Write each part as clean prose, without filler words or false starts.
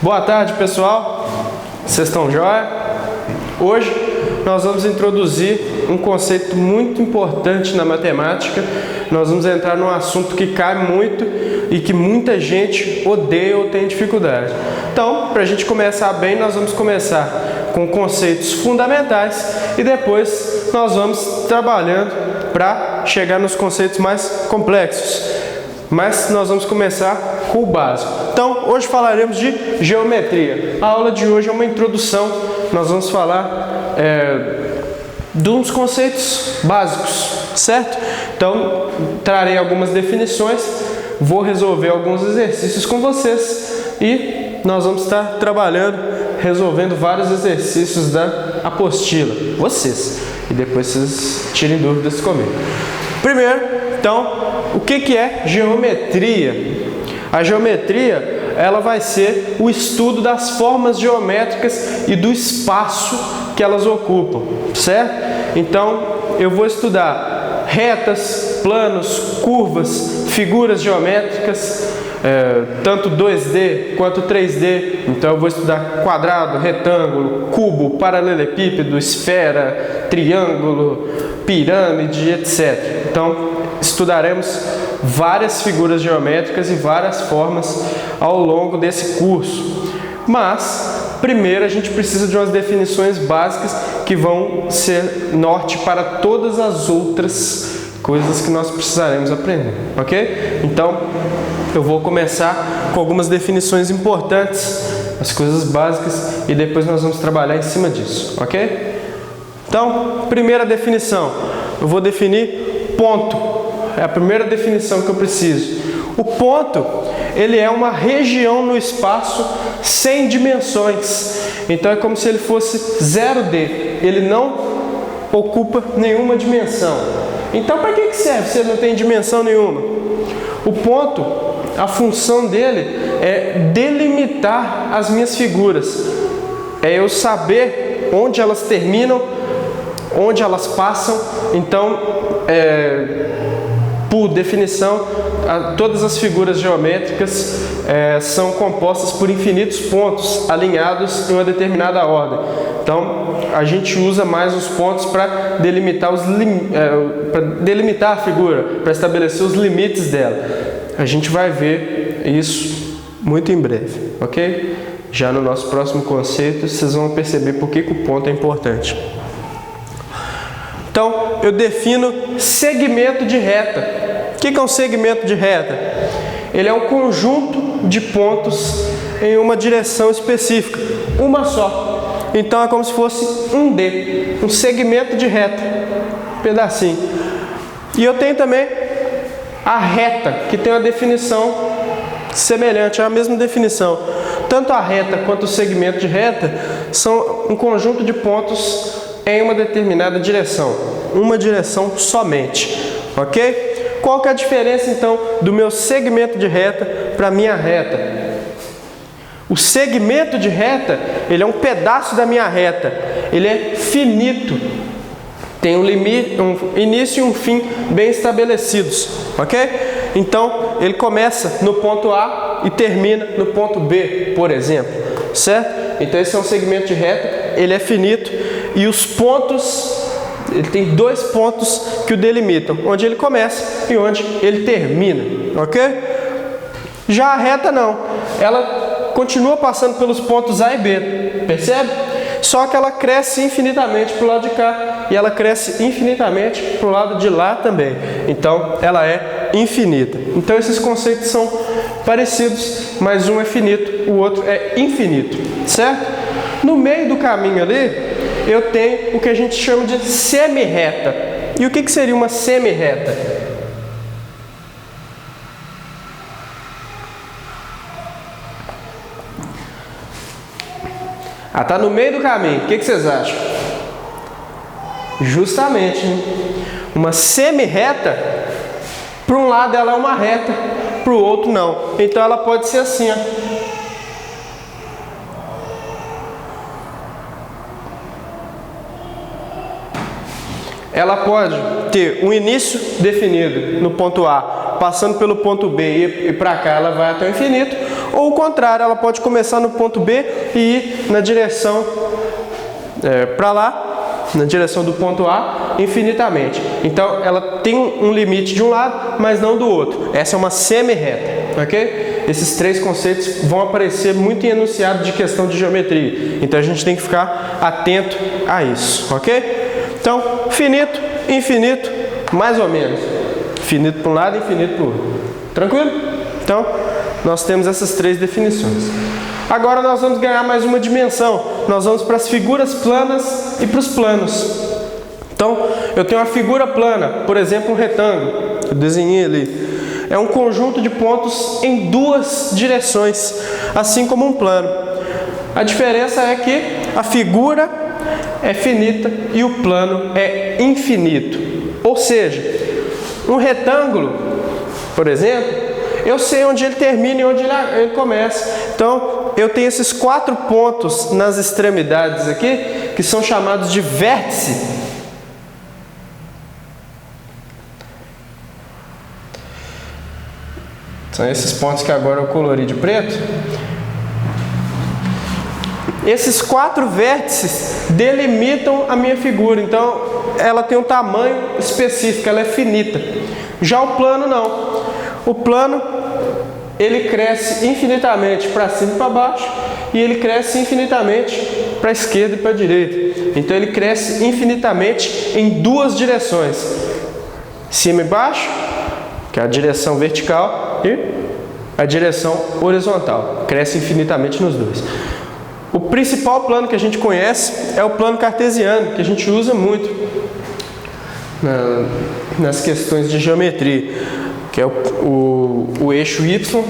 Boa tarde, pessoal. Vocês estão jóia? Hoje nós vamos introduzir um conceito muito importante na matemática. Nós vamos entrar num assunto que cai muito e que muita gente odeia ou tem dificuldade. Então, para a gente começar bem, nós vamos começar com conceitos fundamentais e depois nós vamos trabalhando para chegar nos conceitos mais complexos. Mas nós vamos começar com o básico. Então, hoje falaremos de geometria. A aula de hoje é uma introdução. Nós vamos falar de uns conceitos básicos, certo? Então, trarei algumas definições, vou resolver alguns exercícios com vocês e nós vamos estar trabalhando, resolvendo vários exercícios da apostila. Vocês. E depois vocês tirem dúvidas comigo. Primeiro, então, o que é geometria? A geometria, ela vai ser o estudo das formas geométricas e do espaço que elas ocupam, certo? Então, eu vou estudar retas, planos, curvas, figuras geométricas, tanto 2D quanto 3D. Então, eu vou estudar quadrado, retângulo, cubo, paralelepípedo, esfera, triângulo, pirâmide, etc. Então, estudaremos várias figuras geométricas e várias formas ao longo desse curso. Mas, primeiro, a gente precisa de umas definições básicas que vão ser norte para todas as outras coisas que nós precisaremos aprender, ok? Então, eu vou começar com algumas definições importantes, as coisas básicas, e depois nós vamos trabalhar em cima disso, ok? Então, primeira definição, eu vou definir ponto. É a primeira definição que eu preciso. O ponto, ele é uma região no espaço sem dimensões. Então é como se ele fosse 0D. Ele não ocupa nenhuma dimensão. Então para que serve se ele não tem dimensão nenhuma? O ponto, a função dele é delimitar as minhas figuras. É eu saber onde elas terminam, onde elas passam. Então, por definição, todas as figuras geométricas são compostas por infinitos pontos alinhados em uma determinada ordem. Então, a gente usa mais os pontos para delimitar, delimitar a figura, para estabelecer os limites dela. A gente vai ver isso muito em breve, ok? Já no nosso próximo conceito, vocês vão perceber por que o ponto é importante. Então, eu defino segmento de reta. O que é um segmento de reta? Ele é um conjunto de pontos em uma direção específica, uma só. Então, é como se fosse um D, um segmento de reta, um pedacinho. E eu tenho também a reta, que tem uma definição semelhante, é a mesma definição. Tanto a reta quanto o segmento de reta são um conjunto de pontos em uma determinada direção, uma direção somente, ok? Qual que é a diferença então do meu segmento de reta para a minha reta? O segmento de reta, ele é um pedaço da minha reta, ele é finito, tem um limite, um início e um fim bem estabelecidos, ok? Então, ele começa no ponto A e termina no ponto B, por exemplo, certo? Então, esse é um segmento de reta, ele é finito e os pontos, ele tem dois pontos que o delimitam, onde ele começa e onde ele termina, ok? Já a reta não, ela continua passando pelos pontos A e B, percebe? Só que ela cresce infinitamente para o lado de cá e ela cresce infinitamente para o lado de lá também. Então, ela é infinita. Então, esses conceitos são parecidos, mas um é finito, o outro é infinito, certo? No meio do caminho ali, eu tenho o que a gente chama de semi-reta. E o que seria uma semi-reta? Está no meio do caminho. O que vocês acham? Justamente, hein? Uma semi-reta, para um lado ela é uma reta, para o outro não. Então ela pode ser assim, ó. Ela pode ter um início definido no ponto A, passando pelo ponto B e para cá ela vai até o infinito, Ou o contrário, ela pode começar no ponto B e ir na direção para lá, na direção do ponto A, infinitamente. Então, ela tem um limite de um lado, mas não do outro. Essa é uma semi-reta, ok? Esses três conceitos vão aparecer muito em enunciado de questão de geometria. Então, a gente tem que ficar atento a isso, ok? Então, finito, infinito, mais ou menos. Finito para um lado e infinito para o outro. Tranquilo? Então, nós temos essas três definições. Agora nós vamos ganhar mais uma dimensão. Nós vamos para as figuras planas e para os planos. Então, eu tenho uma figura plana, por exemplo, um retângulo. Eu desenhei ali. É um conjunto de pontos em duas direções, assim como um plano. A diferença é que a figura é finita e o plano é infinito. Ou seja, um retângulo, por exemplo, eu sei onde ele termina e onde ele começa. Então, eu tenho esses 4 pontos nas extremidades aqui, que são chamados de vértice. São esses pontos que agora eu colori de preto. Esses 4 vértices delimitam a minha figura. Então, ela tem um tamanho específico, ela é finita. Já o plano não. O plano, ele cresce infinitamente para cima e para baixo, e ele cresce infinitamente para a esquerda e para a direita. Então ele cresce infinitamente em duas direções, cima e baixo, que é a direção vertical, e a direção horizontal. Cresce infinitamente nos dois. O principal plano que a gente conhece é o plano cartesiano, que a gente usa muito nas questões de geometria, que é o eixo Y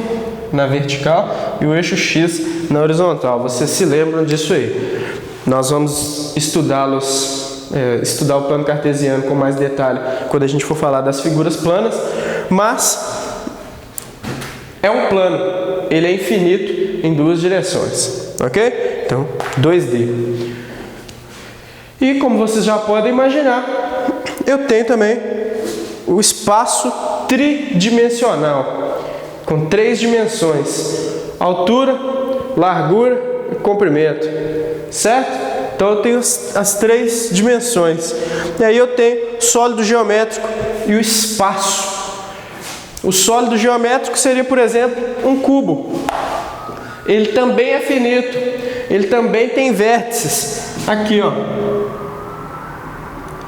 na vertical e o eixo X na horizontal. Vocês se lembram disso aí. Nós vamos estudar o plano cartesiano com mais detalhe quando a gente for falar das figuras planas, mas é um plano, ele é infinito em duas direções, ok? Então, 2D. E como vocês já podem imaginar, eu tenho também o espaço tridimensional, com 3 dimensões: altura, largura e comprimento, certo? Então eu tenho as 3 dimensões. E aí eu tenho o sólido geométrico e o espaço. O sólido geométrico seria, por exemplo, um cubo. Ele também é finito, ele também tem vértices. Aqui, ó,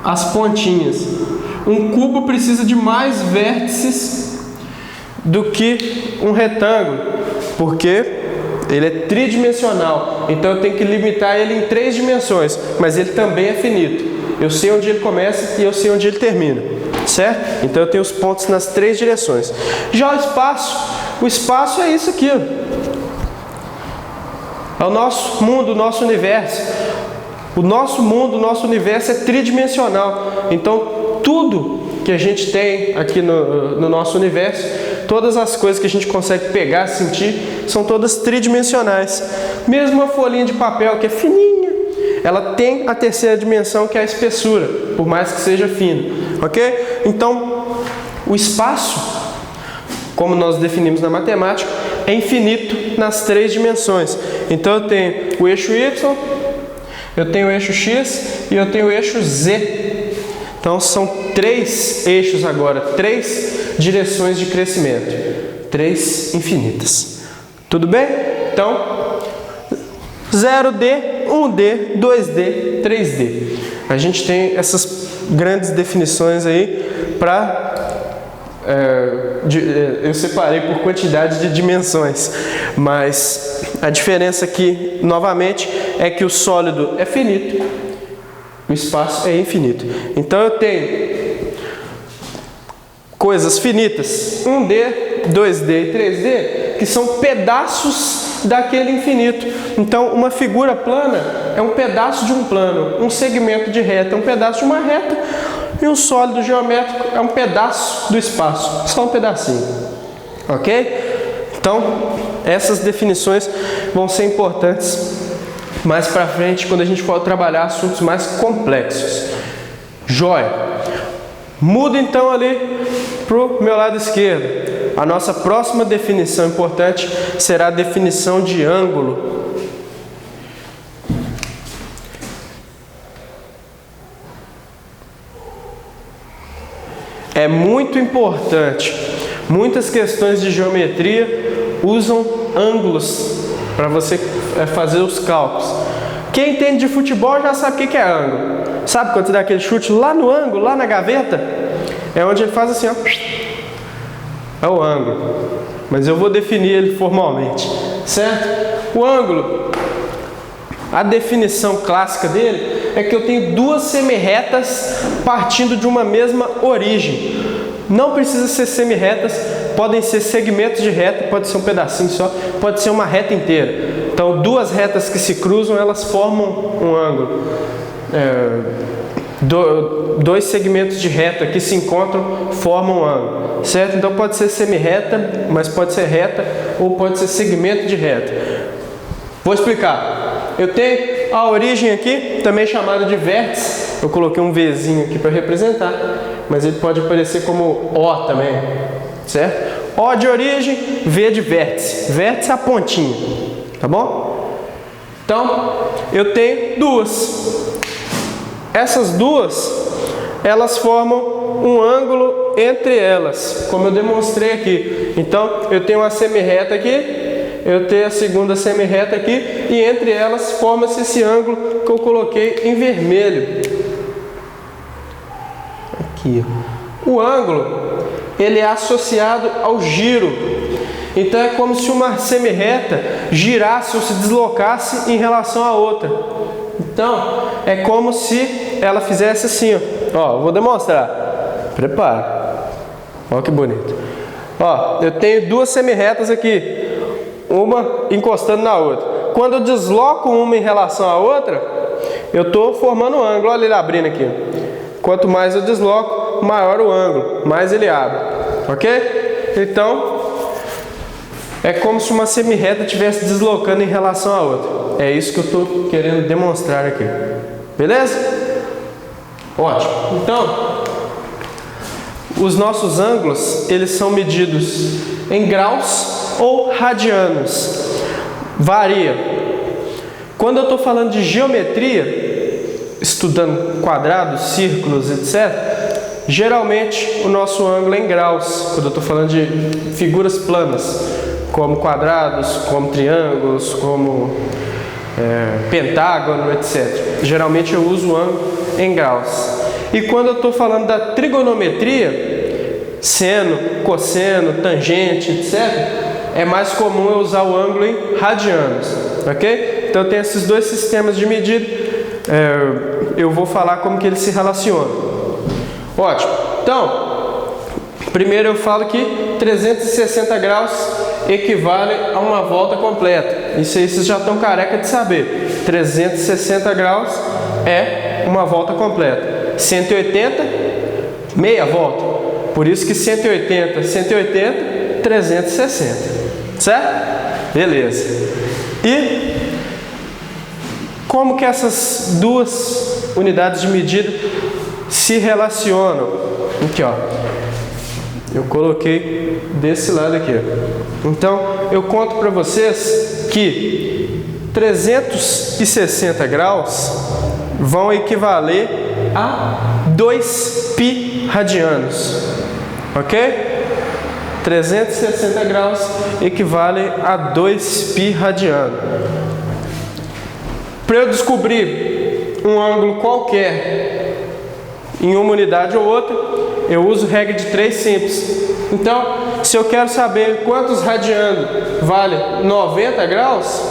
as pontinhas. Um cubo precisa de mais vértices do que um retângulo, porque ele é tridimensional. Então eu tenho que limitar ele em 3 dimensões, mas ele também é finito. Eu sei onde ele começa e eu sei onde ele termina, certo? Então eu tenho os pontos nas 3 direções. Já o espaço é isso aqui, ó. É o nosso mundo, o nosso universo. O nosso mundo, o nosso universo é tridimensional. Então, tudo que a gente tem aqui no nosso universo, todas as coisas que a gente consegue pegar, sentir, são todas tridimensionais. Mesmo uma folhinha de papel que é fininha, ela tem a terceira dimensão, que é a espessura, por mais que seja fino, ok? Então, o espaço, como nós definimos na matemática, é infinito nas 3 dimensões. Então, eu tenho o eixo Y, eu tenho o eixo X e eu tenho o eixo Z. Então são 3 eixos agora, 3 direções de crescimento, 3 infinitas. Tudo bem? Então, 0D, 1D, 2D, 3D. A gente tem essas grandes definições aí para... eu separei por quantidade de dimensões, mas a diferença aqui, novamente, é que o sólido é finito, o espaço é infinito. Então eu tenho coisas finitas, 1D, 2D e 3D, que são pedaços daquele infinito. Então uma figura plana é um pedaço de um plano, um segmento de reta é um pedaço de uma reta, e um sólido geométrico é um pedaço do espaço, só um pedacinho, ok? Então, essas definições vão ser importantes mais para frente, quando a gente for trabalhar assuntos mais complexos. Joia! Mudo então ali para o meu lado esquerdo. a nossa próxima definição importante será a definição de ângulo. É muito importante. Muitas questões de geometria usam ângulos para você fazer os cálculos. Quem entende de futebol já sabe o que é ângulo. Sabe quando você dá aquele chute lá no ângulo, lá na gaveta? É onde ele faz assim, ó. É o ângulo. Mas eu vou definir ele formalmente, certo? O ângulo, a definição clássica dele é que eu tenho duas semirretas partindo de uma mesma origem. Não precisa ser semirretas, podem ser segmentos de reta, pode ser um pedacinho só, pode ser uma reta inteira. Então, duas retas que se cruzam, elas formam um ângulo. Dois segmentos de reta que se encontram formam um ângulo, certo? Então, pode ser semirreta, mas pode ser reta ou pode ser segmento de reta. Vou explicar. Eu tenho a origem aqui, também chamada de vértice. Eu coloquei um Vzinho aqui para representar, mas ele pode aparecer como O também, certo? O de origem, V de vértice. Vértice é a pontinha, tá bom? Então, eu tenho duas. Essas duas, elas formam um ângulo entre elas, como eu demonstrei aqui. Então, eu tenho uma semirreta aqui, eu tenho a segunda semirreta aqui, e entre elas forma-se esse ângulo que eu coloquei em vermelho. Aqui. O ângulo, ele é associado ao giro. Então é como se uma semirreta girasse ou se deslocasse em relação à outra. Então é como se ela fizesse assim, ó. Vou demonstrar. Prepara. Olha que bonito. Ó, eu tenho duas semirretas aqui, uma encostando na outra. Quando eu desloco uma em relação à outra, eu estou formando um ângulo. Olha ele abrindo aqui. Quanto mais eu desloco, maior o ângulo, mais ele abre, ok? Então, é como se uma semirreta estivesse deslocando em relação à outra. É isso que eu estou querendo demonstrar aqui. Beleza? Ótimo. Então, os nossos ângulos, eles são medidos em graus ou radianos. Varia. Quando eu estou falando de geometria, estudando quadrados, círculos, etc., geralmente o nosso ângulo é em graus, quando eu estou falando de figuras planas, como quadrados, como triângulos, como pentágono, etc. Geralmente eu uso o ângulo em graus. E quando eu estou falando da trigonometria, seno, cosseno, tangente, etc., é mais comum eu usar o ângulo em radianos, ok? Então eu tenho esses dois sistemas de medida. Eu vou falar como que eles se relacionam. Ótimo. Então, primeiro eu falo que 360 graus equivale a uma volta completa. Isso aí vocês já estão careca de saber. 360 graus é uma volta completa. 180, meia volta. Por isso que 180, 180, 360. Certo? Beleza. E como que essas duas unidades de medida se relacionam? Aqui, ó. Eu coloquei desse lado aqui. Então, eu conto para vocês que 360 graus vão equivaler a 2 π radianos. Ok? 360 graus equivale a 2 π radiano. Para eu descobrir um ângulo qualquer em uma unidade ou outra, eu uso regra de 3 simples. Então, se eu quero saber quantos radianos vale 90 graus,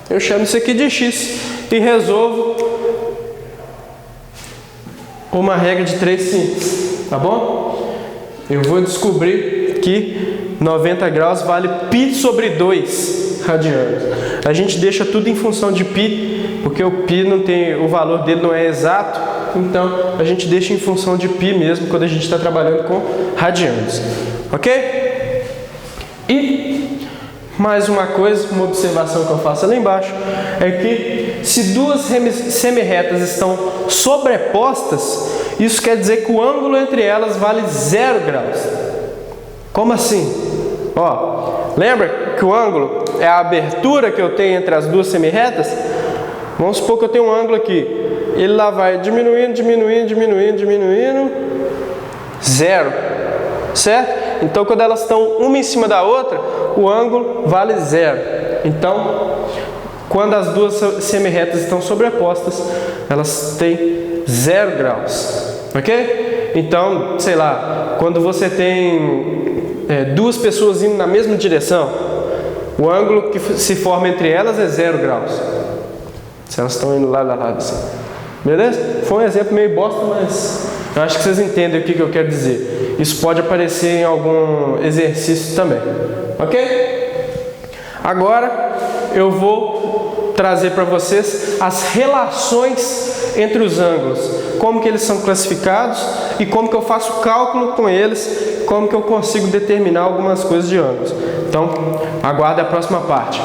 eu chamo isso aqui de x e resolvo uma regra de 3 simples, tá bom? Eu vou descobrir que 90 graus vale π sobre 2 radianos. A gente deixa tudo em função de π, porque o π não tem, o valor dele não é exato, então a gente deixa em função de π mesmo quando a gente está trabalhando com radianos, ok? E mais uma coisa, uma observação que eu faço ali embaixo, é que se duas semirretas estão sobrepostas, isso quer dizer que o ângulo entre elas vale 0 graus. Como assim? Ó, lembra que o ângulo é a abertura que eu tenho entre as duas semirretas? Vamos supor que eu tenho um ângulo aqui. Ele lá vai diminuindo, diminuindo, diminuindo, diminuindo. 0. Certo? Então, quando elas estão uma em cima da outra, o ângulo vale 0. Então, quando as duas semirretas estão sobrepostas, elas têm 0 graus. Ok? Então, sei lá, quando você tem duas pessoas indo na mesma direção, o ângulo que se forma entre elas é 0 graus. Se elas estão indo lá assim. Beleza? Foi um exemplo meio bosta, mas eu acho que vocês entendem o que eu quero dizer. Isso pode aparecer em algum exercício também. Ok? Agora eu vou trazer para vocês as relações entre os ângulos. Como que eles são classificados e como que eu faço cálculo com eles, como que eu consigo determinar algumas coisas de ângulos. Então, aguarde a próxima parte.